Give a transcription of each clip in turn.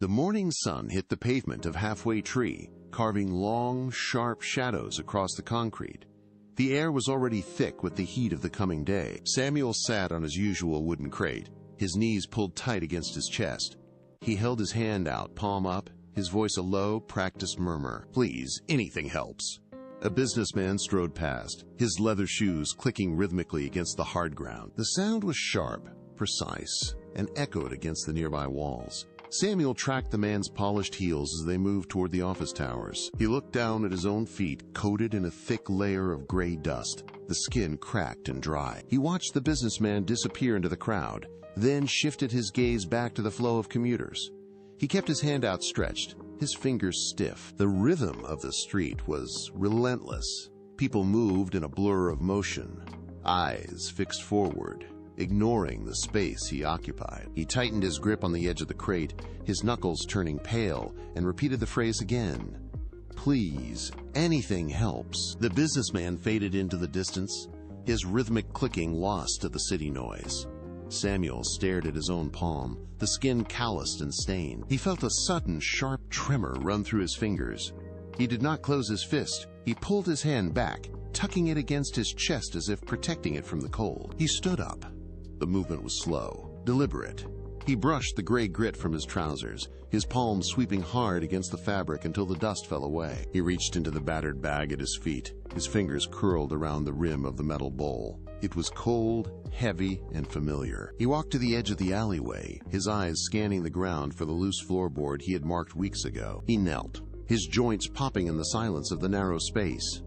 The morning sun hit the pavement of Halfway Tree, carving long, sharp shadows across the concrete. The air was already thick with the heat of the coming day. Samuel sat on his usual wooden crate, his knees pulled tight against his chest. He held his hand out, palm up, his voice a low, practiced murmur. "Please, anything helps." A businessman strode past, his leather shoes clicking rhythmically against the hard ground. The sound was sharp, precise, and echoed against the nearby walls. Samuel tracked the man's polished heels as they moved toward the office towers. He looked down at his own feet, coated in a thick layer of gray dust, the skin cracked and dry. He watched the businessman disappear into the crowd, then shifted his gaze back to the flow of commuters. He kept his hand outstretched, his fingers stiff. The rhythm of the street was relentless. People moved in a blur of motion, eyes fixed forward, ignoring the space he occupied. He tightened his grip on the edge of the crate, his knuckles turning pale, and repeated the phrase again. "Please, anything helps." The businessman faded into the distance, his rhythmic clicking lost to the city noise. Samuel stared at his own palm, the skin calloused and stained. He felt a sudden, sharp tremor run through his fingers. He did not close his fist. He pulled his hand back, tucking it against his chest as if protecting it from the cold. He stood up. The movement was slow, deliberate. He brushed the gray grit from his trousers, his palms sweeping hard against the fabric until the dust fell away. He reached into the battered bag at his feet, his fingers curled around the rim of the metal bowl. It was cold, heavy, and familiar. He walked to the edge of the alleyway, his eyes scanning the ground for the loose floorboard he had marked weeks ago. He knelt, his joints popping in the silence of the narrow space.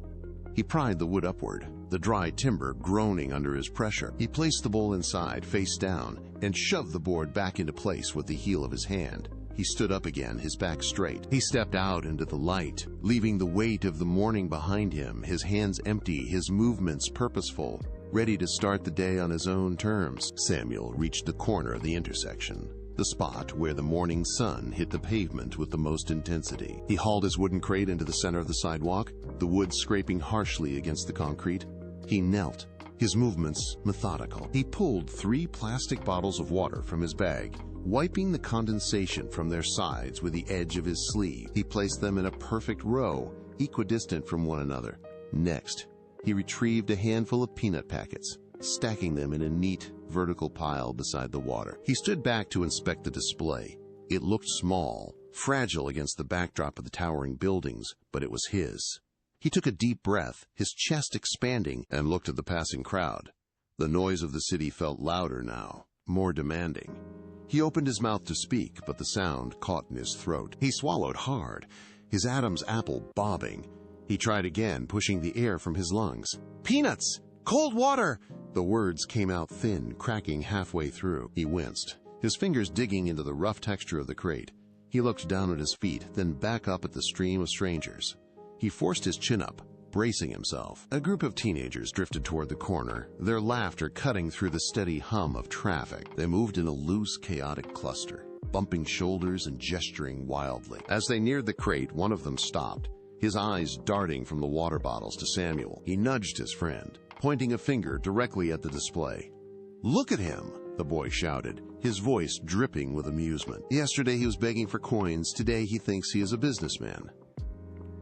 He pried the wood upward, the dry timber groaning under his pressure. He placed the bowl inside, face down, and shoved the board back into place with the heel of his hand. He stood up again, his back straight. He stepped out into the light, leaving the weight of the morning behind him, his hands empty, his movements purposeful, ready to start the day on his own terms. Samuel reached the corner of the intersection, the spot where the morning sun hit the pavement with the most intensity. He hauled his wooden crate into the center of the sidewalk, the wood scraping harshly against the concrete. He knelt, his movements methodical. He pulled 3 plastic bottles of water from his bag, wiping the condensation from their sides with the edge of his sleeve. He placed them in a perfect row, equidistant from one another. Next, he retrieved a handful of peanut packets, stacking them in a neat, vertical pile beside the water. He stood back to inspect the display. It looked small, fragile against the backdrop of the towering buildings, but it was his. He took a deep breath, his chest expanding, and looked at the passing crowd. The noise of the city felt louder now, more demanding. He opened his mouth to speak, but the sound caught in his throat. He swallowed hard, his Adam's apple bobbing. He tried again, pushing the air from his lungs. "Peanuts! Cold water!" The words came out thin, cracking halfway through. He winced, his fingers digging into the rough texture of the crate. He looked down at his feet, then back up at the stream of strangers. He forced his chin up, bracing himself. A group of teenagers drifted toward the corner, their laughter cutting through the steady hum of traffic. They moved in a loose, chaotic cluster, bumping shoulders and gesturing wildly. As they neared the crate, one of them stopped, his eyes darting from the water bottles to Samuel. He nudged his friend, pointing a finger directly at the display. "Look at him!" the boy shouted, his voice dripping with amusement. "Yesterday he was begging for coins, today he thinks he is a businessman."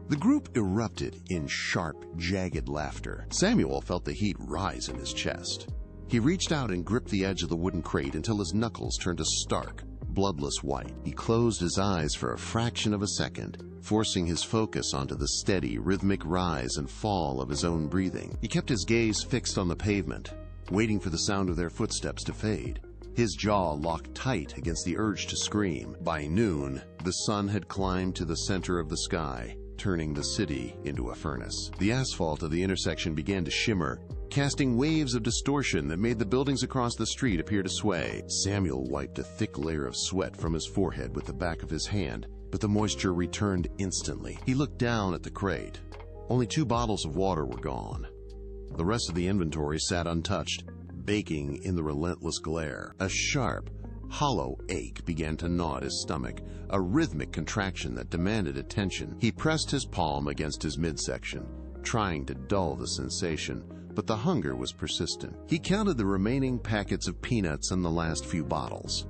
The group erupted in sharp, jagged laughter. Samuel felt the heat rise in his chest. He reached out and gripped the edge of the wooden crate until his knuckles turned a stark, bloodless white. He closed his eyes for a fraction of a second, forcing his focus onto the steady, rhythmic rise and fall of his own breathing. He kept his gaze fixed on the pavement, waiting for the sound of their footsteps to fade. His jaw locked tight against the urge to scream. By noon, the sun had climbed to the center of the sky, turning the city into a furnace. The asphalt of the intersection began to shimmer, casting waves of distortion that made the buildings across the street appear to sway. Samuel wiped a thick layer of sweat from his forehead with the back of his hand, but the moisture returned instantly. He looked down at the crate. Only 2 bottles of water were gone. The rest of the inventory sat untouched, baking in the relentless glare. A sharp, hollow ache began to gnaw at his stomach, a rhythmic contraction that demanded attention. He pressed his palm against his midsection, trying to dull the sensation, but the hunger was persistent. He counted the remaining packets of peanuts and the last few bottles.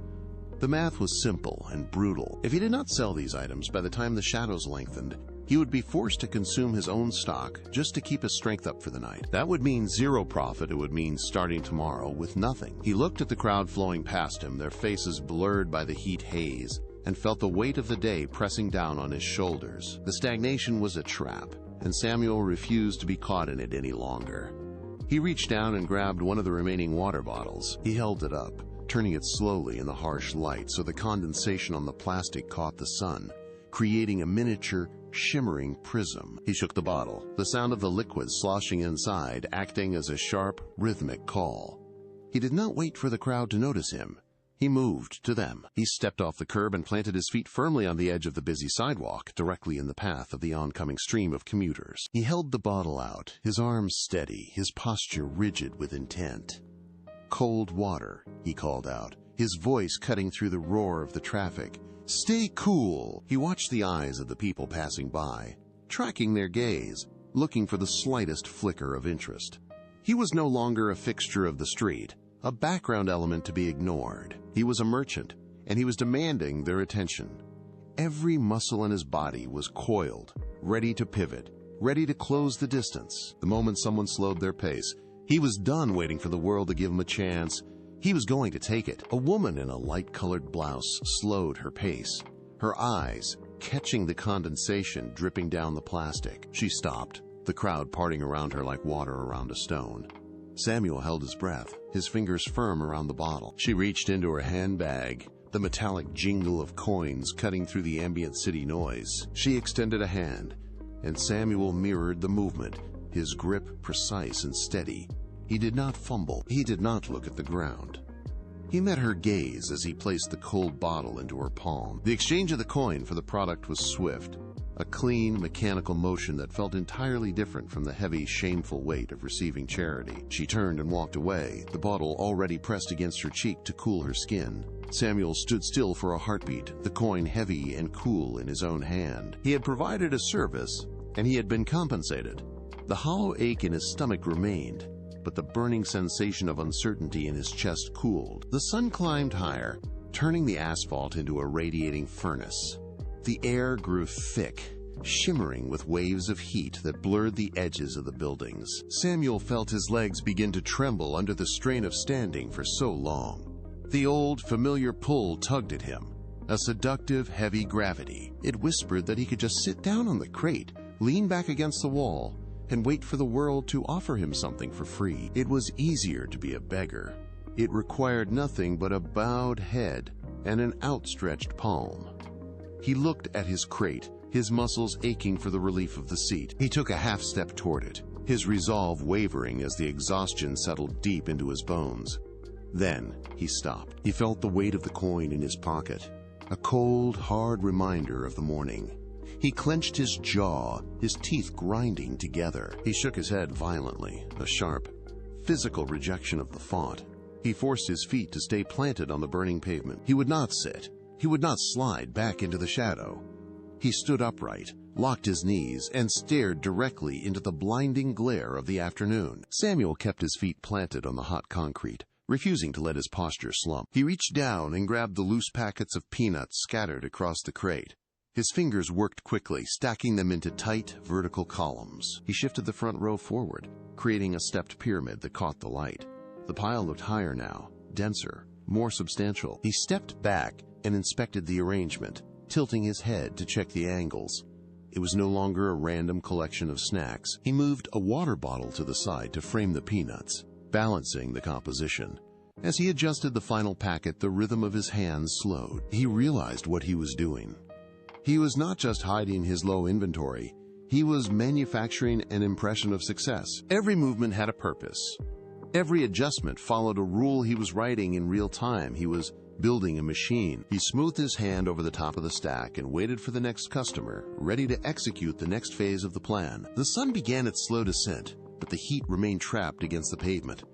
The math was simple and brutal. If he did not sell these items by the time the shadows lengthened, he would be forced to consume his own stock just to keep his strength up for the night. That would mean zero profit. It would mean starting tomorrow with nothing. He looked at the crowd flowing past him, their faces blurred by the heat haze, and felt the weight of the day pressing down on his shoulders. The stagnation was a trap, and Samuel refused to be caught in it any longer. He reached down and grabbed one of the remaining water bottles. He held it up, turning it slowly in the harsh light so the condensation on the plastic caught the sun, creating a miniature, shimmering prism. He shook the bottle, the sound of the liquid sloshing inside acting as a sharp, rhythmic call. He did not wait for the crowd to notice him. He moved to them. He stepped off the curb and planted his feet firmly on the edge of the busy sidewalk, directly in the path of the oncoming stream of commuters. He held the bottle out, his arms steady, his posture rigid with intent. "Cold water," he called out, his voice cutting through the roar of the traffic. "Stay cool." He watched the eyes of the people passing by, tracking their gaze, looking for the slightest flicker of interest. He was no longer a fixture of the street, a background element to be ignored. He was a merchant, and he was demanding their attention. Every muscle in his body was coiled, ready to pivot, ready to close the distance. The moment someone slowed their pace, he was done waiting for the world to give him a chance. He was going to take it. A woman in a light-colored blouse slowed her pace, her eyes catching the condensation dripping down the plastic. She stopped, the crowd parting around her like water around a stone. Samuel held his breath, his fingers firm around the bottle. She reached into her handbag, the metallic jingle of coins cutting through the ambient city noise. She extended a hand, and Samuel mirrored the movement, his grip precise and steady. He did not fumble. He did not look at the ground. He met her gaze as he placed the cold bottle into her palm. The exchange of the coin for the product was swift, a clean, mechanical motion that felt entirely different from the heavy, shameful weight of receiving charity. She turned and walked away, the bottle already pressed against her cheek to cool her skin. Samuel stood still for a heartbeat, the coin heavy and cool in his own hand. He had provided a service, and he had been compensated. The hollow ache in his stomach remained, but the burning sensation of uncertainty in his chest cooled. The sun climbed higher, turning the asphalt into a radiating furnace. The air grew thick, shimmering with waves of heat that blurred the edges of the buildings. Samuel felt his legs begin to tremble under the strain of standing for so long. The old, familiar pull tugged at him, a seductive, heavy gravity. It whispered that he could just sit down on the crate, lean back against the wall, and wait for the world to offer him something for free. It was easier to be a beggar. It required nothing but a bowed head and an outstretched palm. He looked at his crate, his muscles aching for the relief of the seat. He took a half step toward it, his resolve wavering as the exhaustion settled deep into his bones. Then he stopped. He felt the weight of the coin in his pocket, a cold, hard reminder of the morning. He clenched his jaw, his teeth grinding together. He shook his head violently, a sharp, physical rejection of the thought. He forced his feet to stay planted on the burning pavement. He would not sit. He would not slide back into the shadow. He stood upright, locked his knees, and stared directly into the blinding glare of the afternoon. Samuel kept his feet planted on the hot concrete, refusing to let his posture slump. He reached down and grabbed the loose packets of peanuts scattered across the crate. His fingers worked quickly, stacking them into tight, vertical columns. He shifted the front row forward, creating a stepped pyramid that caught the light. The pile looked higher now, denser, more substantial. He stepped back and inspected the arrangement, tilting his head to check the angles. It was no longer a random collection of snacks. He moved a water bottle to the side to frame the peanuts, balancing the composition. As he adjusted the final packet, the rhythm of his hands slowed. He realized what he was doing. He was not just hiding his low inventory. He was manufacturing an impression of success. Every movement had a purpose. Every adjustment followed a rule he was writing in real time. He was building a machine. He smoothed his hand over the top of the stack and waited for the next customer, ready to execute the next phase of the plan. The sun began its slow descent, but the heat remained trapped against the pavement.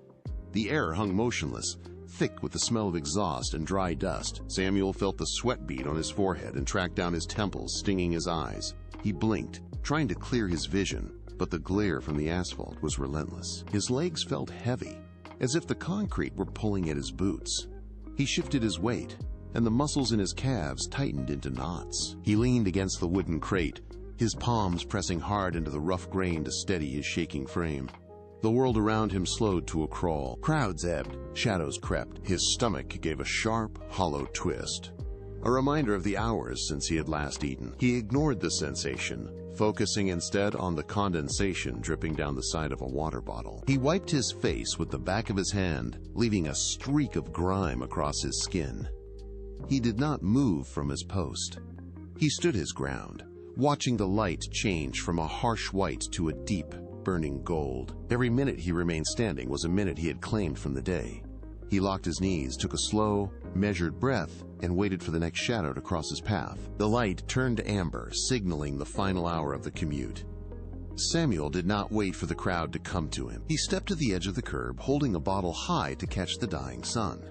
The air hung motionless, thick with the smell of exhaust and dry dust. Samuel felt the sweat bead on his forehead and tracked down his temples, stinging his eyes. He blinked, trying to clear his vision, but the glare from the asphalt was relentless. His legs felt heavy, as if the concrete were pulling at his boots. He shifted his weight, and the muscles in his calves tightened into knots. He leaned against the wooden crate, his palms pressing hard into the rough grain to steady his shaking frame. The world around him slowed to a crawl. Crowds ebbed, shadows crept. His stomach gave a sharp, hollow twist. A reminder of the hours since he had last eaten. He ignored the sensation, focusing instead on the condensation dripping down the side of a water bottle. He wiped his face with the back of his hand, leaving a streak of grime across his skin. He did not move from his post. He stood his ground, watching the light change from a harsh white to a deep, burning gold. Every minute he remained standing was a minute he had claimed from the day. He locked his knees, took a slow, measured breath, and waited for the next shadow to cross his path. The light turned to amber, signaling the final hour of the commute. Samuel did not wait for the crowd to come to him. He stepped to the edge of the curb, holding a bottle high to catch the dying sun.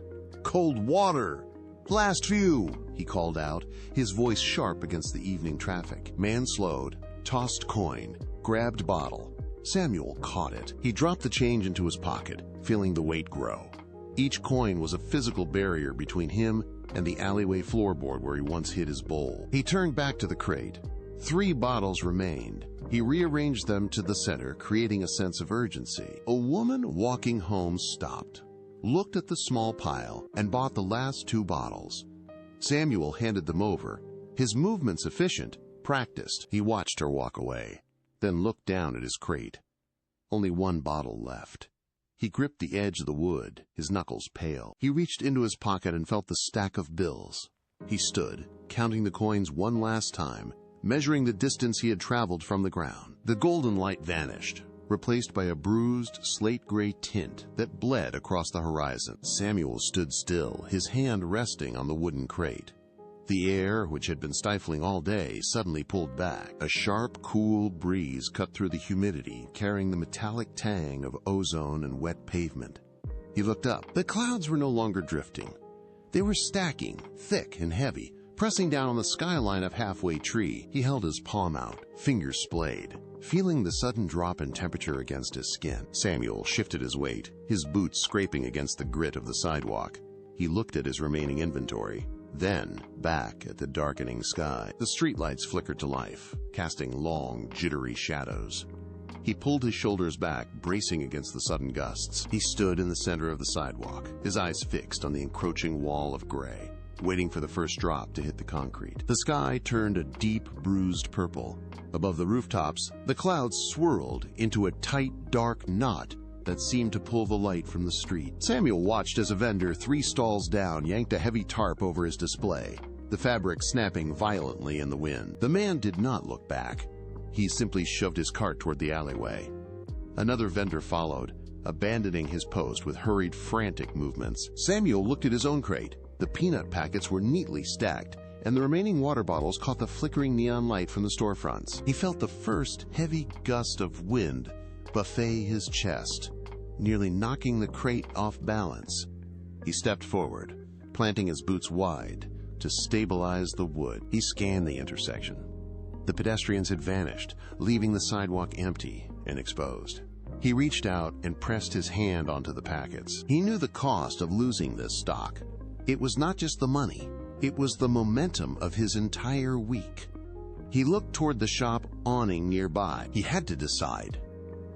"Cold water! Last few!" he called out, his voice sharp against the evening traffic. Man slowed, tossed coin, grabbed bottle. Samuel caught it. He dropped the change into his pocket, feeling the weight grow. Each coin was a physical barrier between him and the alleyway floorboard where he once hid his bowl. He turned back to the crate. 3 bottles remained. He rearranged them to the center, creating a sense of urgency. A woman walking home stopped, looked at the small pile, and bought the last 2 bottles. Samuel handed them over, his movements efficient, practiced. He watched her walk away, then looked down at his crate. Only 1 bottle left. He gripped the edge of the wood, his knuckles pale. He reached into his pocket and felt the stack of bills. He stood, counting the coins one last time, measuring the distance he had traveled from the ground. The golden light vanished, replaced by a bruised, slate-gray tint that bled across the horizon. Samuel stood still, his hand resting on the wooden crate. The air, which had been stifling all day, suddenly pulled back. A sharp, cool breeze cut through the humidity, carrying the metallic tang of ozone and wet pavement. He looked up. The clouds were no longer drifting. They were stacking, thick and heavy, pressing down on the skyline of Halfway Tree. He held his palm out, fingers splayed, feeling the sudden drop in temperature against his skin. Samuel shifted his weight, his boots scraping against the grit of the sidewalk. He looked at his remaining inventory, then back at the darkening sky. The streetlights flickered to life, casting long, jittery shadows. He pulled his shoulders back, bracing against the sudden gusts. He stood in the center of the sidewalk, his eyes fixed on the encroaching wall of gray, waiting for the first drop to hit the concrete. The sky turned a deep, bruised purple. Above the rooftops, the clouds swirled into a tight, dark knot that seemed to pull the light from the street. Samuel watched as a vendor 3 stalls down yanked a heavy tarp over his display, the fabric snapping violently in the wind. The man did not look back. He simply shoved his cart toward the alleyway. Another vendor followed, abandoning his post with hurried, frantic movements. Samuel looked at his own crate. The peanut packets were neatly stacked, and the remaining water bottles caught the flickering neon light from the storefronts. He felt the first heavy gust of wind buffet his chest, nearly knocking the crate off balance. He stepped forward, planting his boots wide to stabilize the wood. He scanned the intersection. The pedestrians had vanished, leaving the sidewalk empty and exposed. He reached out and pressed his hand onto the packets. He knew the cost of losing this stock. It was not just the money, it was the momentum of his entire week. He looked toward the shop awning nearby. He had to decide: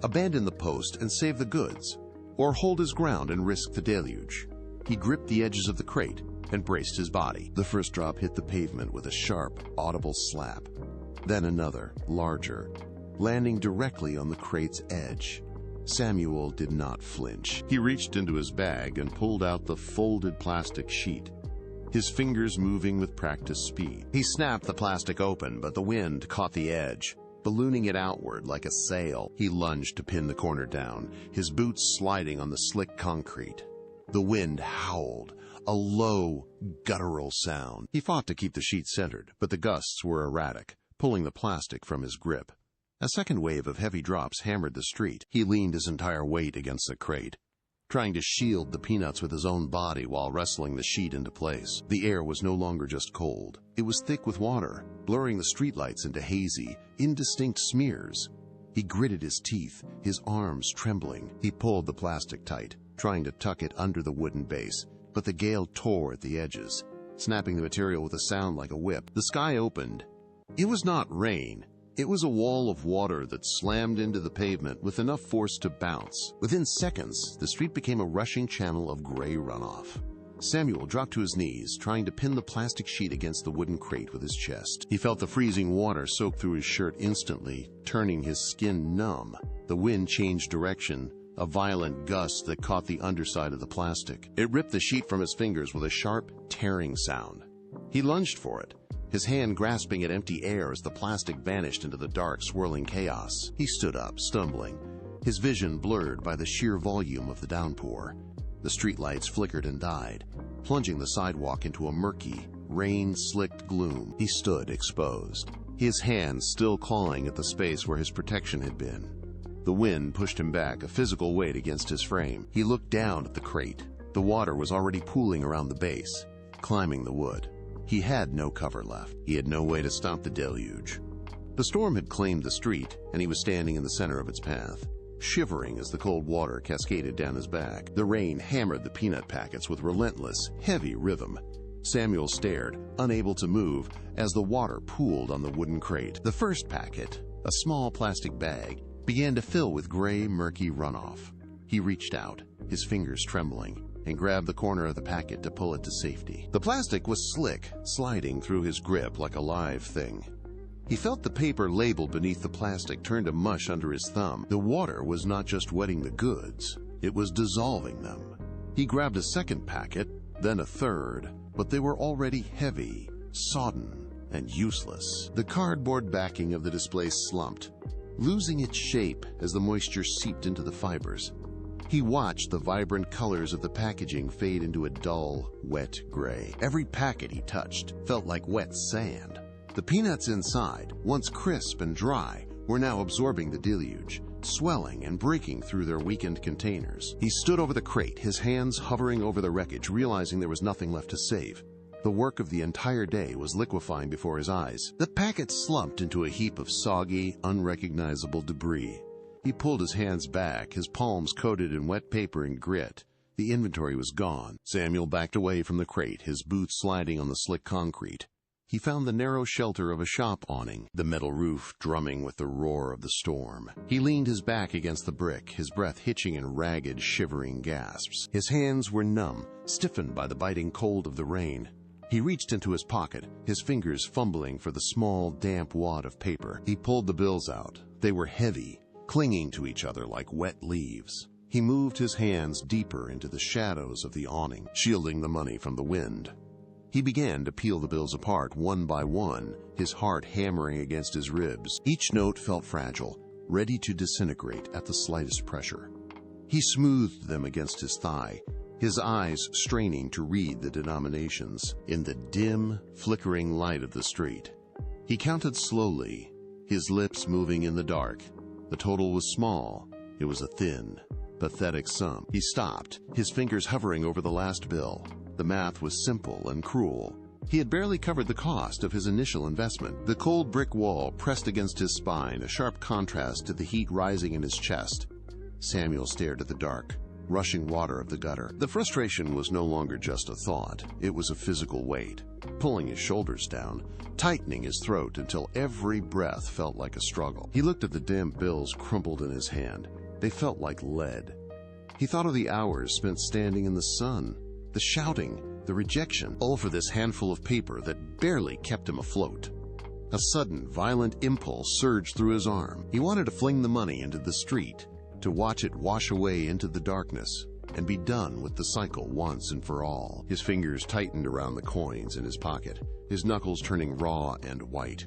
abandon the post and save the goods, or hold his ground and risk the deluge. He gripped the edges of the crate and braced his body. The first drop hit the pavement with a sharp, audible slap. Then another, larger, landing directly on the crate's edge. Samuel did not flinch. He reached into his bag and pulled out the folded plastic sheet, his fingers moving with practiced speed. He snapped the plastic open, but the wind caught the edge, ballooning it outward like a sail. He lunged to pin the corner down, his boots sliding on the slick concrete. The wind howled, a low, guttural sound. He fought to keep the sheet centered, but the gusts were erratic, pulling the plastic from his grip. A second wave of heavy drops hammered the street. He leaned his entire weight against the crate, trying to shield the peanuts with his own body while wrestling the sheet into place. The air was no longer just cold. It was thick with water, blurring the streetlights into hazy, indistinct smears. He gritted his teeth, his arms trembling. He pulled the plastic tight, trying to tuck it under the wooden base, but the gale tore at the edges. snapping the material with a sound like a whip. The sky opened. It was not rain. It was a wall of water that slammed into the pavement with enough force to bounce. Within seconds, the street became a rushing channel of gray runoff. Samuel dropped to his knees, trying to pin the plastic sheet against the wooden crate with his chest. He felt the freezing water soak through his shirt instantly, turning his skin numb. The wind changed direction, a violent gust that caught the underside of the plastic. It ripped the sheet from his fingers with a sharp, tearing sound. He lunged for it, his hand grasping at empty air as the plastic vanished into the dark, swirling chaos. He stood up, stumbling, his vision blurred by the sheer volume of the downpour. The streetlights flickered and died, plunging the sidewalk into a murky, rain-slicked gloom. He stood exposed, his hands still clawing at the space where his protection had been. The wind pushed him back, a physical weight against his frame. He looked down at the crate. The water was already pooling around the base, climbing the wood. He had no cover left. He had no way to stop the deluge. The storm had claimed the street, and he was standing in the center of its path, shivering as the cold water cascaded down his back. The rain hammered the peanut packets with relentless, heavy rhythm. Samuel stared, unable to move, as the water pooled on the wooden crate. The first packet, a small plastic bag, began to fill with gray, murky runoff. He reached out, his fingers trembling, and grabbed the corner of the packet to pull it to safety. The plastic was slick, sliding through his grip like a live thing. He felt the paper label beneath the plastic turn to mush under his thumb. The water was not just wetting the goods, it was dissolving them. He grabbed a second packet, then a third, but they were already heavy, sodden, and useless. The cardboard backing of the display slumped, losing its shape as the moisture seeped into the fibers. He watched the vibrant colors of the packaging fade into a dull, wet gray. Every packet he touched felt like wet sand. The peanuts inside, once crisp and dry, were now absorbing the deluge, swelling and breaking through their weakened containers. He stood over the crate, his hands hovering over the wreckage, realizing there was nothing left to save. The work of the entire day was liquefying before his eyes. The packet slumped into a heap of soggy, unrecognizable debris. He pulled his hands back, his palms coated in wet paper and grit. The inventory was gone. Samuel backed away from the crate, his boots sliding on the slick concrete. He found the narrow shelter of a shop awning, the metal roof drumming with the roar of the storm. He leaned his back against the brick, his breath hitching in ragged, shivering gasps. His hands were numb, stiffened by the biting cold of the rain. He reached into his pocket, his fingers fumbling for the small, damp wad of paper. He pulled the bills out. They were heavy, clinging to each other like wet leaves. He moved his hands deeper into the shadows of the awning, shielding the money from the wind. He began to peel the bills apart one by one, his heart hammering against his ribs. Each note felt fragile, ready to disintegrate at the slightest pressure. He smoothed them against his thigh, his eyes straining to read the denominations in the dim, flickering light of the street. He counted slowly, his lips moving in the dark. The total was small. It was a thin, pathetic sum. He stopped, his fingers hovering over the last bill. The math was simple and cruel. He had barely covered the cost of his initial investment. The cold brick wall pressed against his spine, a sharp contrast to the heat rising in his chest. Samuel stared at the dark, rushing water of the gutter. The frustration was no longer just a thought. It was a physical weight, pulling his shoulders down, tightening his throat until every breath felt like a struggle. He looked at the damp bills crumpled in his hand. They felt like lead. He thought of the hours spent standing in the sun, the shouting, the rejection, all for this handful of paper that barely kept him afloat. A sudden, violent impulse surged through his arm. He wanted to fling the money into the street, to watch it wash away into the darkness, and be done with the cycle once and for all. His fingers tightened around the coins in his pocket, his knuckles turning raw and white.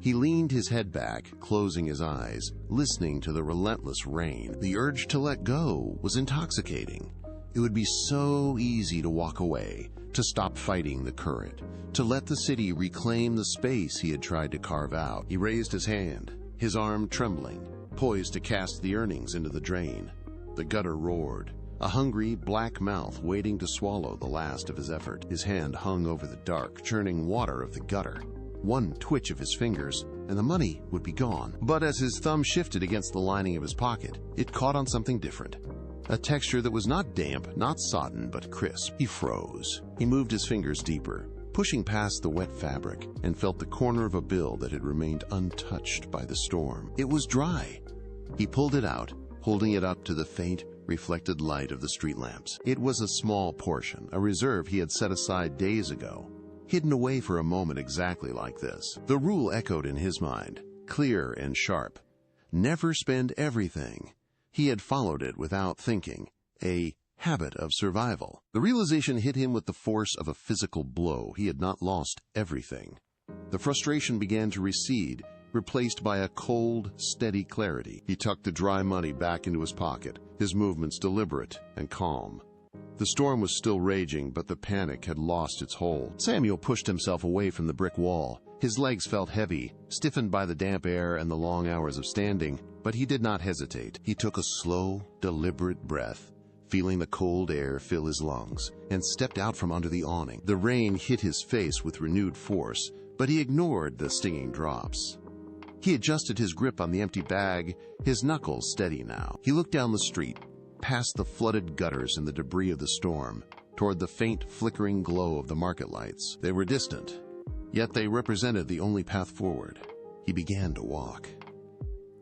He leaned his head back, closing his eyes, listening to the relentless rain. The urge to let go was intoxicating. It would be so easy to walk away, to stop fighting the current, to let the city reclaim the space he had tried to carve out. He raised his hand, his arm trembling, poised to cast the earnings into the drain. The gutter roared, a hungry, black mouth waiting to swallow the last of his effort. His hand hung over the dark, churning water of the gutter. One twitch of his fingers, and the money would be gone. But as his thumb shifted against the lining of his pocket, it caught on something different. a texture that was not damp, not sodden, but crisp. He froze. He moved his fingers deeper, pushing past the wet fabric, and felt the corner of a bill that had remained untouched by the storm. It was dry. He pulled it out, holding it up to the faint, reflected light of the street lamps. It was a small portion, a reserve he had set aside days ago, hidden away for a moment exactly like this. The rule echoed in his mind, clear and sharp. Never spend everything. He had followed it without thinking, a habit of survival. The realization hit him with the force of a physical blow. He had not lost everything. The frustration began to recede, replaced by a cold, steady clarity. He tucked the dry money back into his pocket, his movements deliberate and calm. The storm was still raging, but the panic had lost its hold. Samuel pushed himself away from the brick wall. His legs felt heavy, stiffened by the damp air and the long hours of standing, but he did not hesitate. He took a slow, deliberate breath, feeling the cold air fill his lungs, and stepped out from under the awning. The rain hit his face with renewed force, but he ignored the stinging drops. He adjusted his grip on the empty bag, his knuckles steady now. He looked down the street, past the flooded gutters and the debris of the storm, toward the faint, flickering glow of the market lights. They were distant, yet they represented the only path forward. He began to walk.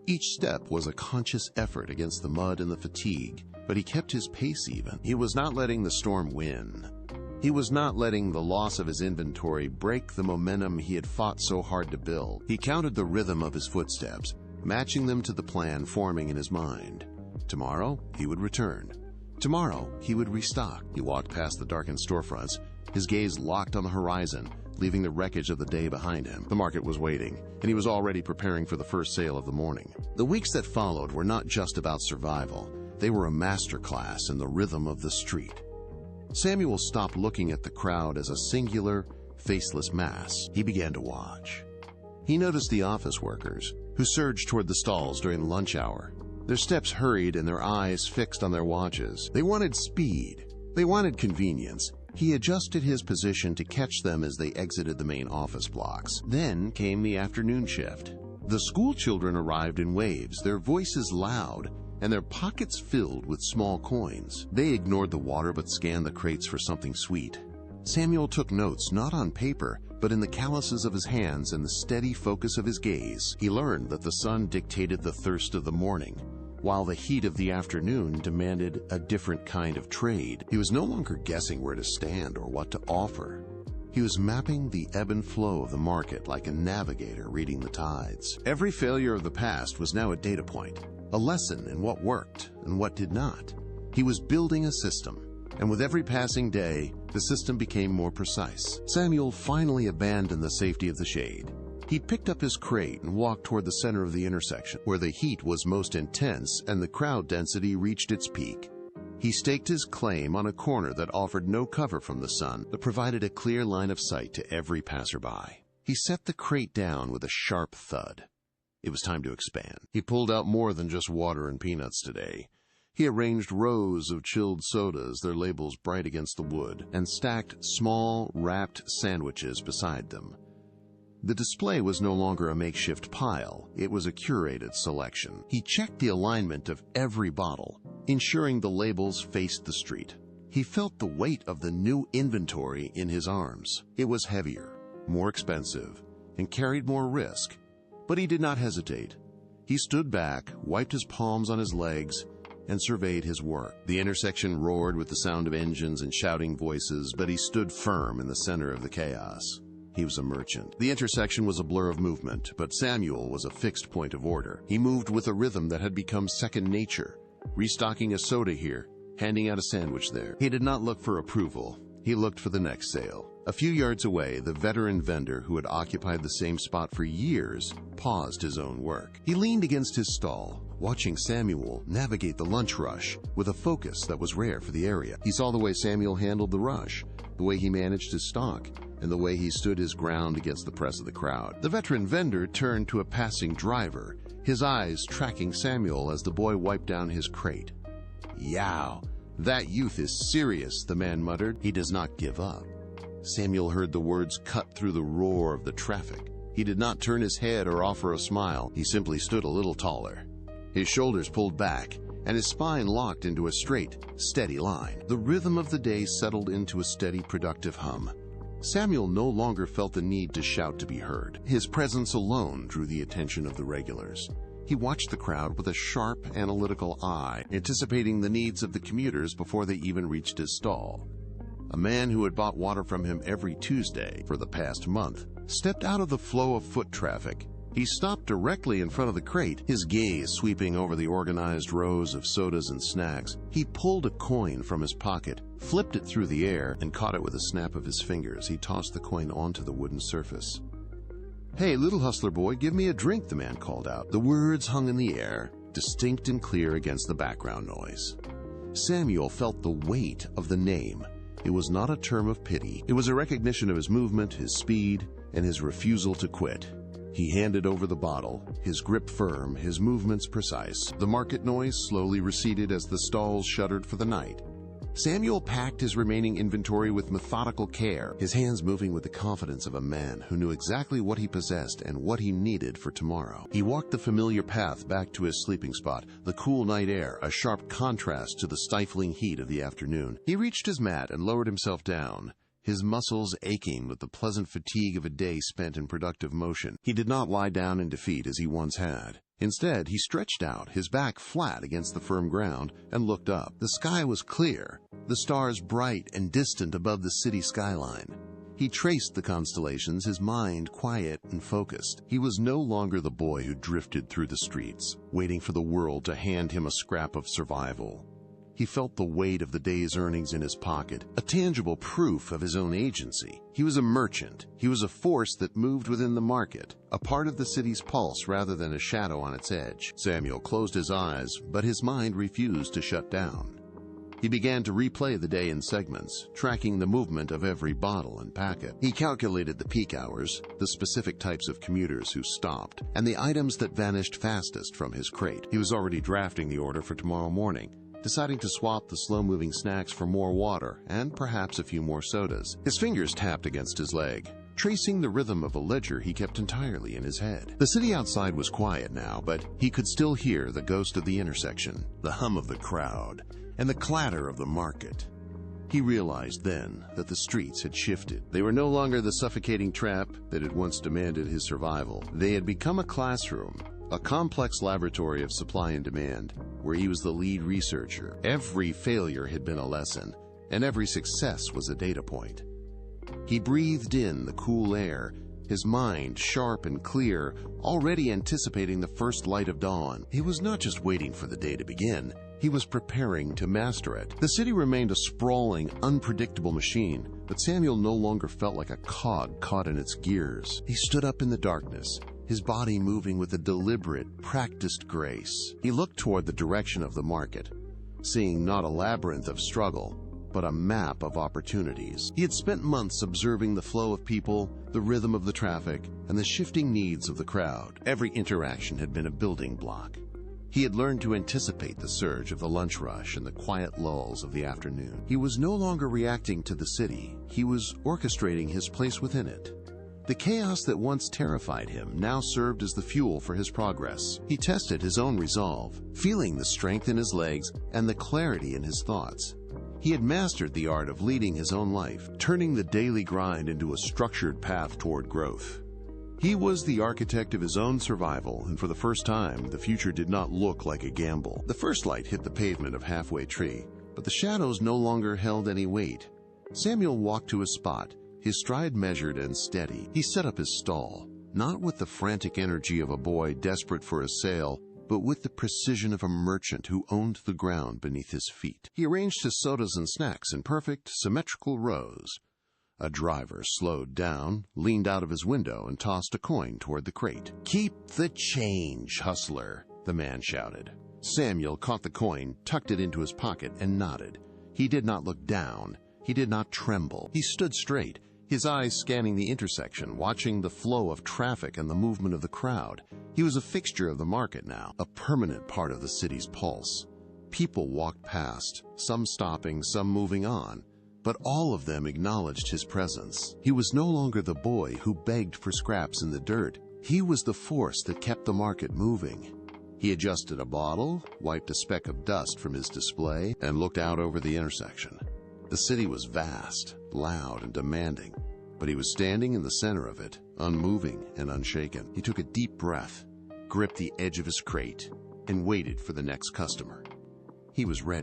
Each step was a conscious effort against the mud and the fatigue, but he kept his pace even. He was not letting the storm win. He was not letting the loss of his inventory break the momentum he had fought so hard to build. He counted the rhythm of his footsteps, matching them to the plan forming in his mind. Tomorrow, he would return. Tomorrow, he would restock. He walked past the darkened storefronts, his gaze locked on the horizon, leaving the wreckage of the day behind him. The market was waiting, and he was already preparing for the first sale of the morning. The weeks that followed were not just about survival. They were a masterclass in the rhythm of the street. Samuel stopped looking at the crowd as a singular, faceless mass. He began to watch. He noticed the office workers, who surged toward the stalls during lunch hour. Their steps hurried and their eyes fixed on their watches. They wanted speed. They wanted convenience. He adjusted his position to catch them as they exited the main office blocks. Then came the afternoon shift. The school children arrived in waves, their voices loud, and their pockets filled with small coins. They ignored the water but scanned the crates for something sweet. Samuel took notes, not on paper, but in the calluses of his hands and the steady focus of his gaze. He learned that the sun dictated the thirst of the morning, while the heat of the afternoon demanded a different kind of trade. He was no longer guessing where to stand or what to offer. He was mapping the ebb and flow of the market like a navigator reading the tides. Every failure of the past was now a data point, a lesson in what worked and what did not. He was building a system, and with every passing day, the system became more precise. Samuel finally abandoned the safety of the shade. He picked up his crate and walked toward the center of the intersection, where the heat was most intense and the crowd density reached its peak. He staked his claim on a corner that offered no cover from the sun, but provided a clear line of sight to every passerby. He set the crate down with a sharp thud. It was time to expand. He pulled out more than just water and peanuts today. He arranged rows of chilled sodas, their labels bright against the wood, and stacked small, wrapped sandwiches beside them. The display was no longer a makeshift pile. It was a curated selection. He checked the alignment of every bottle, ensuring the labels faced the street. He felt the weight of the new inventory in his arms. It was heavier, more expensive, and carried more risk. But he did not hesitate. He stood back, wiped his palms on his legs, and surveyed his work. The intersection roared with the sound of engines and shouting voices, but he stood firm in the center of the chaos. He was a merchant. The intersection was a blur of movement, but Samuel was a fixed point of order. He moved with a rhythm that had become second nature, restocking a soda here, handing out a sandwich there. He did not look for approval. He looked for the next sale. A few yards away, the veteran vendor who had occupied the same spot for years paused his own work. He leaned against his stall, watching Samuel navigate the lunch rush with a focus that was rare for the area. He saw the way Samuel handled the rush, the way he managed his stock, and the way he stood his ground against the press of the crowd. The veteran vendor turned to a passing driver, his eyes tracking Samuel as the boy wiped down his crate. "Yow, that youth is serious," the man muttered. "He does not give up." Samuel heard the words cut through the roar of the traffic. He did not turn his head or offer a smile. He simply stood a little taller. His shoulders pulled back, and his spine locked into a straight, steady line. The rhythm of the day settled into a steady, productive hum. Samuel no longer felt the need to shout to be heard. His presence alone drew the attention of the regulars. He watched the crowd with a sharp, analytical eye, anticipating the needs of the commuters before they even reached his stall. A man who had bought water from him every Tuesday for the past month stepped out of the flow of foot traffic. He stopped directly in front of the crate, his gaze sweeping over the organized rows of sodas and snacks. He pulled a coin from his pocket, flipped it through the air, and caught it with a snap of his fingers. He tossed the coin onto the wooden surface. "Hey, little hustler boy, give me a drink," the man called out. The words hung in the air, distinct and clear against the background noise. Samuel felt the weight of the name. It was not a term of pity. It was a recognition of his movement, his speed, and his refusal to quit. He handed over the bottle, his grip firm, his movements precise. The market noise slowly receded as the stalls shuttered for the night. Samuel packed his remaining inventory with methodical care, his hands moving with the confidence of a man who knew exactly what he possessed and what he needed for tomorrow. He walked the familiar path back to his sleeping spot, the cool night air, a sharp contrast to the stifling heat of the afternoon. He reached his mat and lowered himself down, his muscles aching with the pleasant fatigue of a day spent in productive motion. He did not lie down in defeat as he once had. Instead, he stretched out, his back flat against the firm ground, and looked up. The sky was clear, the stars bright and distant above the city skyline. He traced the constellations, his mind quiet and focused. He was no longer the boy who drifted through the streets, waiting for the world to hand him a scrap of survival. He felt the weight of the day's earnings in his pocket, a tangible proof of his own agency. He was a merchant. He was a force that moved within the market, a part of the city's pulse rather than a shadow on its edge. Samuel closed his eyes, but his mind refused to shut down. He began to replay the day in segments, tracking the movement of every bottle and packet. He calculated the peak hours, the specific types of commuters who stopped, and the items that vanished fastest from his crate. He was already drafting the order for tomorrow morning, deciding to swap the slow-moving snacks for more water and perhaps a few more sodas. His fingers tapped against his leg, tracing the rhythm of a ledger he kept entirely in his head. The city outside was quiet now, but he could still hear the ghost of the intersection, the hum of the crowd, and the clatter of the market. He realized then that the streets had shifted. They were no longer the suffocating trap that had once demanded his survival. They had become a classroom, a complex laboratory of supply and demand, where he was the lead researcher. Every failure had been a lesson, and every success was a data point. He breathed in the cool air, his mind sharp and clear, already anticipating the first light of dawn. He was not just waiting for the day to begin, he was preparing to master it. The city remained a sprawling, unpredictable machine, but Samuel no longer felt like a cog caught in its gears. He stood up in the darkness, his body moving with a deliberate, practiced grace. He looked toward the direction of the market, seeing not a labyrinth of struggle, but a map of opportunities. He had spent months observing the flow of people, the rhythm of the traffic, and the shifting needs of the crowd. Every interaction had been a building block. He had learned to anticipate the surge of the lunch rush and the quiet lulls of the afternoon. He was no longer reacting to the city. He was orchestrating his place within it. The chaos that once terrified him now served as the fuel for his progress. He tested his own resolve, feeling the strength in his legs and the clarity in his thoughts. He had mastered the art of leading his own life, turning the daily grind into a structured path toward growth. He was the architect of his own survival, and for the first time, the future did not look like a gamble. The first light hit the pavement of Halfway Tree, but the shadows no longer held any weight. Samuel walked to his spot, his stride measured and steady. He set up his stall, not with the frantic energy of a boy desperate for a sale, but with the precision of a merchant who owned the ground beneath his feet. He arranged his sodas and snacks in perfect, symmetrical rows. A driver slowed down, leaned out of his window, and tossed a coin toward the crate. "Keep the change, hustler," the man shouted. Samuel caught the coin, tucked it into his pocket, and nodded. He did not look down. He did not tremble. He stood straight, his eyes scanning the intersection, watching the flow of traffic and the movement of the crowd. He was a fixture of the market now, a permanent part of the city's pulse. People walked past, some stopping, some moving on, but all of them acknowledged his presence. He was no longer the boy who begged for scraps in the dirt. He was the force that kept the market moving. He adjusted a bottle, wiped a speck of dust from his display, and looked out over the intersection. The city was vast, loud, and demanding, but he was standing in the center of it, unmoving and unshaken. He took a deep breath, gripped the edge of his crate, and waited for the next customer. He was ready.